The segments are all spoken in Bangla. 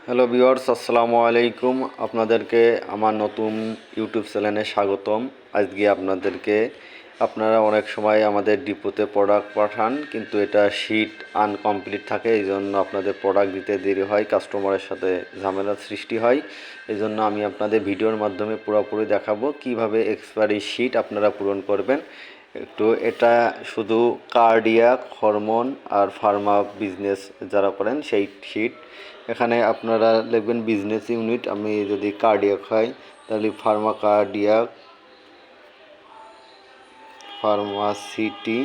হ্যালো ভিউয়ার্স, আসসালামু আলাইকুম। আপনাদেরকে আমার নতুন ইউটিউব চ্যানেলে স্বাগতম। আজকে আপনারা অনেক সময় আমাদের ডিপোতে প্রোডাক্ট পাঠান, কিন্তু এটা শিট আনকমপ্লিট থাকে, এই জন্য আপনাদের প্রোডাক্ট দিতে দেরি হয়, কাস্টমারের সাথে ঝামেলার সৃষ্টি হয়। এই জন্য আমি আপনাদের ভিডিওর মাধ্যমে পুরোপুরি দেখাবো কিভাবে এক্সপায়ারি শিট আপনারা পূরণ করবেন। এটা শুধু কার্ডিয়াক, হরমোন আর ফার্মা বিজনেস যারা করেন সেই শিট। এখানে আপনারা লিখবেন বিজনেস ইউনিট। আমি যদি কার্ডিয়াক হয় তাহলে কার্ডিয়াক ফার্মাসিটি।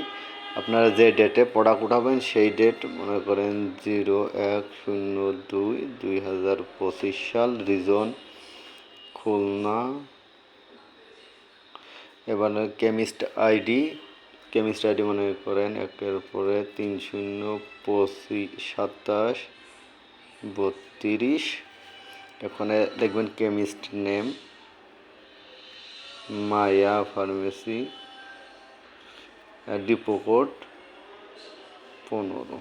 আপনারা যে ডেটে প্রোডাক্ট উঠাবেন সেই ডেট মনে করেন 01/02/2025 সাল, রিজন খুলনা। এবার কেমিস্ট আইডি মনে করেন 1/3/25/27/32। এখানে দেখবেন chemist name Maya pharmacy, depot code 15,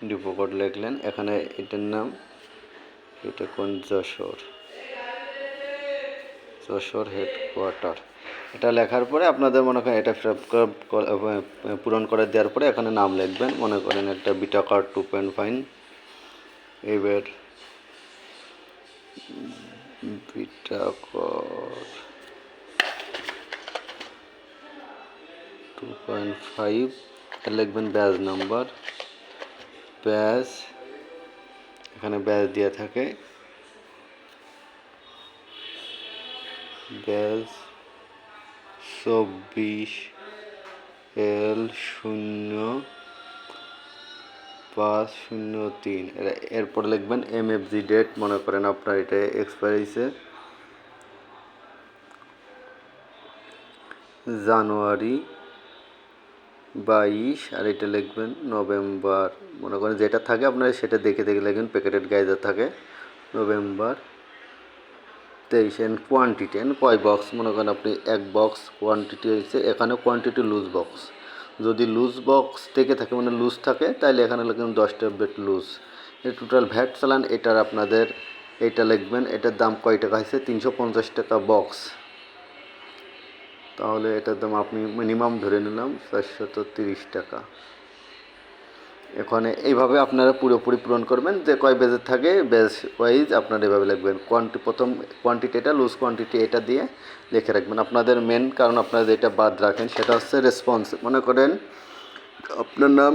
depot code লিখলেন। এখানে এটার নাম, এটা কোন, যশোর হেডকোয়ার্টার। এটা লেখার পরে আপনাদের মনে করেন এটা পূরণ করে দেওয়ার পরে এখানে নাম লিখবেন, মনে করেন একটা বিটা কার্ড 2.5। এবার বিটা কার্ড 2.5 লিখবেন। ব্যাচ নাম্বার, এখানে ব্যাচ দেওয়া থাকে, ব্যাচ 24L0503। এরপর লিখবেন MFG ডেট, মনে করেন আপনার এটা এক্সপায়ার হয়েছে জানুয়ারি 22, আর এটা লিখবেন নভেম্বর। মনে করেন যেটা থাকে আপনার সেটা দেখে লিখবেন, প্যাকেটেড গাইজা থাকে নভেম্বর 23। কোয়ান্টিটি কয় বক্স, মনে করেন আপনি এক বক্স কোয়ান্টিটি হয়েছে, এখানে কোয়ান্টিটি লুজ বক্স। যদি লুজ বক্স থেকে থাকে মানে লুজ থাকে তাহলে এখানে লিখবেন 10 ট্যাবলেট লুজ। এই টোটাল ভ্যাট চালান এটার আপনাদের এইটা লিখবেন। এটার দাম কয় টাকা হয়েছে, 350 টাকা বক্স। তাহলে এটার দাম আপনি মিনিমাম ধরে নিলাম 430 টাকা। এখানে এইভাবে আপনারা পুরোপুরি পূরণ করবেন, যে কয় বেজের থাকে বেজ ওয়াইজ আপনারা এভাবে লিখবেন। প্রথম কোয়ান্টিটি এটা, লুজ কোয়ান্টিটি এটা দিয়ে লিখে রাখবেন। আপনাদের মেন কারণ আপনারা যেটা বাদ রাখেন সেটা হচ্ছে রেসপন্স। মনে করেন আপনার নাম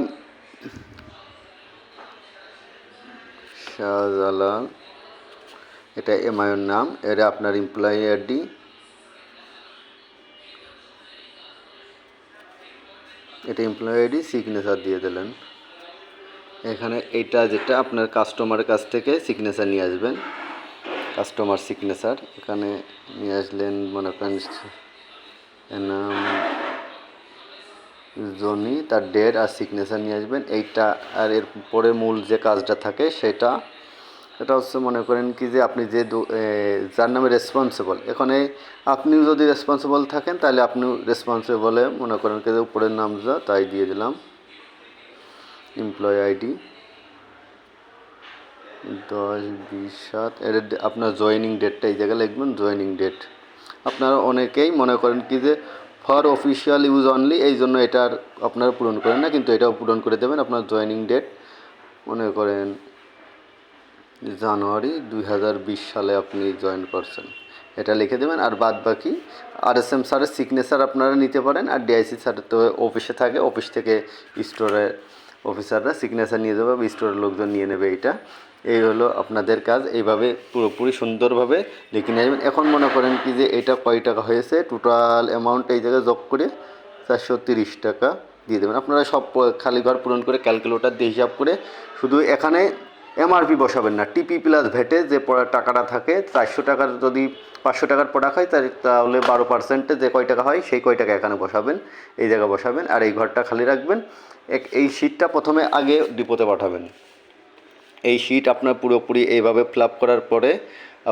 শাহজালাল, এটা এমআইয়ের নাম, এটা আপনার এমপ্লয়ি আইডি, এটা এমপ্লয়ি আইডি, সিগনেচার দিয়ে দিলেন। এখানে এইটা যেটা আপনার কাস্টমারের কাছ থেকে সিগনেচার নিয়ে আসবেন, কাস্টমার সিগনেচার এখানে নিয়ে আসলেন। মনে করেন নাম জনি, তার ডেট আর সিগনেচার নিয়ে আসবেন এইটা। আর এর পরে মূল যে কাজটা থাকে সেটা হচ্ছে মনে করেন কি যে আপনি যে যার নামে রেসপন্সিবল, এখানে আপনিও যদি রেসপন্সিবল থাকেন তাহলে আপনিও রেসপন্সিবলে মনে করেন কি যে উপরের নাম যা তাই দিয়ে দিলাম। Employee ID 10/20/7। এর আপনার জয়েনিং ডেটটা এই জায়গায় লিখবেন, জয়েনিং ডেট। আপনারা অনেকেই মনে করেন কি যে ফর অফিসিয়াল ইউজ অনলি, এই জন্য এটার আপনারা পূরণ করেন না, কিন্তু এটাও পূরণ করে দেবেন। আপনার জয়েনিং ডেট মনে করেন জানুয়ারি 2020 সালে আপনি জয়েন করছেন, এটা লিখে দেবেন। আর বাদ বাকি RSM স্যারের সিগনেচার আপনারা নিতে পারেন, আর ডিআইসি স্যারের তো অফিসে থাকে, অফিস থেকে স্টোরে অফিসাররা সিগনেচার নিয়ে যাবে বা স্টোরের লোকজন নিয়ে নেবে। এই হলো আপনাদের কাজ। এইভাবে পুরোপুরি সুন্দরভাবে লিখে নিয়ে যাবেন। এখন মনে করেন কি যে এটা কয় টাকা হয়েছে, টোটাল অ্যামাউন্ট এই জায়গায় যোগ করে 430 টাকা দিয়ে দেবেন। আপনারা সব খালি ঘর পূরণ করে ক্যালকুলেটর দিয়ে হিসাব করে শুধু এখানে MRP বসাবেন না, TP প্লাস ভ্যাটে যে টাকাটা থাকে 400 টাকার, যদি 500 টাকার প্রোডাক্ট হয় তাহলে 12% যে কয় টাকা হয় সেই কয় টাকা এখানে বসাবেন, এই জায়গায় বসাবেন। আর এই ঘরটা খালি রাখবেন। এই শিটটা প্রথমে আগে ডিপোতে পাঠাবেন। এই শিট আপনার পুরোপুরি এইভাবে ফিল আপ করার পরে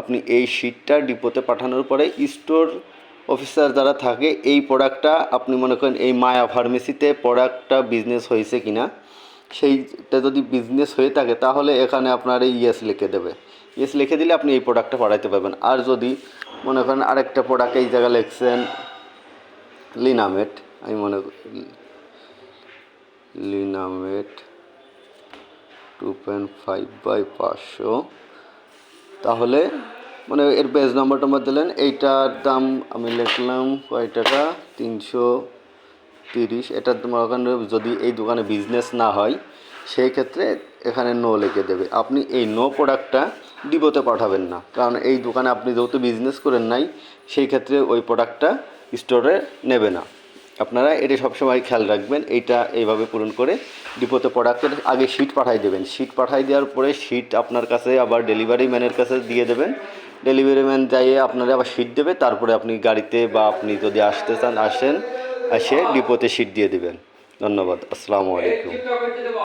আপনি এই শিটটা ডিপোতে পাঠানোর পরে স্টোর অফিসার যারা থাকে এই প্রোডাক্টটা আপনি মনে করেন এই মায়া ফার্মেসিতে প্রোডাক্টটা বিজনেস হয়েছে কিনা সেইটা যদি বিজনেস হয়ে থাকে তাহলে এখানে আপনার এই ইয়েস লিখে দেবে। ইয়েস লিখে দিলে আপনি এই প্রোডাক্টটা পাঠাইতে পারবেন। আর যদি মনে করেন আরেকটা প্রোডাক্ট এই জায়গায় লিখছেন লিনামেট, আমি মনে লিনামেট 2.5/500, তাহলে মানে এর পেজ নাম্বারটা আমার দিলেন, এইটার দাম আমি লিখলাম কয় টাকা 330। এটার তোমার ওখানে যদি এই দোকানে বিজনেস না হয় সেই ক্ষেত্রে এখানে নো লিখে দেবে। আপনি এই নো প্রোডাক্টটা ডিপোতে পাঠাবেন না, কারণ এই দোকানে আপনি যেহেতু বিজনেস করেন নাই সেই ক্ষেত্রে ওই প্রোডাক্টটা স্টোরে নেবে না। আপনারা এটা সবসময় খেয়াল রাখবেন। এইটা এইভাবে পূরণ করে ডিপোতে প্রোডাক্টের আগে শিট পাঠাই দেবেন। শিট পাঠাই দেওয়ার পরে শিট আপনার কাছে আবার ডেলিভারি ম্যানের কাছে দিয়ে দেবেন। ডেলিভারি ম্যান যাইয়ে আপনারা আবার শিট দেবে, তারপরে আপনি গাড়িতে বা আপনি যদি আসতে চান আসেন, এসে ডিপোতে শিট দিয়ে দেবেন। ধন্যবাদ। আসসালামু আলাইকুম।